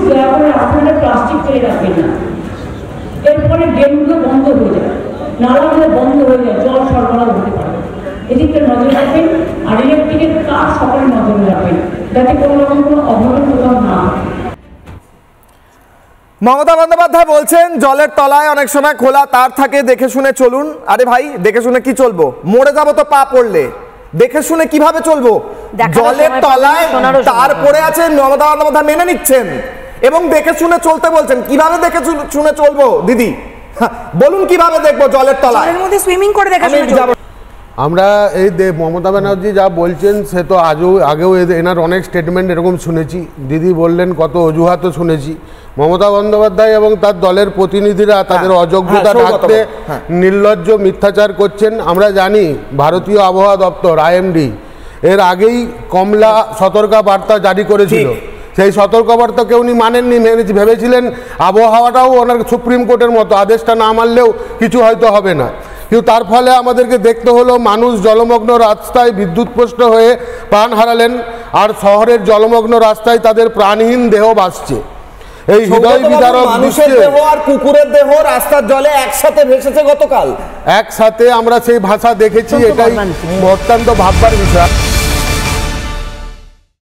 দয়া করে আপনারা প্লাস্টিক ফেলে রাখবেন না। এরপরে ড্রেনগুলো বন্ধ হয়ে যায়, নালাগুলো বন্ধ হয়ে যায়, জল সরবরাহ হতে পারে। এদিকে নজর রাখবেন। আর ইলেকট্রিকের কাজ সকলে নজরে রাখবেন, যাতে কোনো রকম কোনো অঘটন কোথাও না হয়। মমতা বন্দ্যোপাধ্যায় বলছেন জলের তলায় অনেক সময় খোলা তার থাকে, দেখে শুনে চলুন। আরে ভাই, দেখে শুনে কি চলবো? মরে যাবো তো পা পড়লে, দেখে শুনে কিভাবে চলবো? জলের তলায় তার পড়ে আছে, মমতা বন্দ্যোপাধ্যায় মেনে নিচ্ছেন এবং দেখে শুনে চলতে বলছেন। কিভাবে দেখে শুনে চলবো দিদি? বলুন কিভাবে দেখবো জলের তলায়? জলের মধ্যে সুইমিং করে দেখে শুনে চলবো। আমরা এই মমতা ব্যানার্জি যা বলছেন সে তো আগেও এনার অনেক স্টেটমেন্ট এরকম শুনেছি। দিদি বললেন কত অজুহাতও শুনেছি। মমতা বন্দ্যোপাধ্যায় এবং তার দলের প্রতিনিধিরা তাদের অযোগ্যতা ঢাকতে নির্লজ্জ মিথ্যাচার করছেন। আমরা জানি ভারতীয় আবহাওয়া দপ্তর IMD এর আগেই কমলা সতর্ক বার্তা জারি করেছিল। সেই সতর্কবার্তাকে উনি মানেননি, ভেবেছিলেন আবহাওয়াটাও ওনার সুপ্রিম কোর্টের মতো, আদেশটা না মানলেও কিছু হয়তো হবে না। কিন্তু তার ফলে আমাদেরকে দেখতে হলো মানুষ জলমগ্ন রাস্তায় বিদ্যুৎস্পৃষ্ট হয়ে প্রাণ হারালেন, আর শহরের জলমগ্ন রাস্তায় তাদের প্রাণহীন দেহ ভাসছে। এই হৃদয় বিদারক মানুষের দেহ আর কুকুরের দেহ রাস্তার জলে একসাথে ভেসেছে গতকাল। একসাথে আমরা সেই ভাষা দেখেছি, এটাই অত্যন্ত ভাববার বিষয়।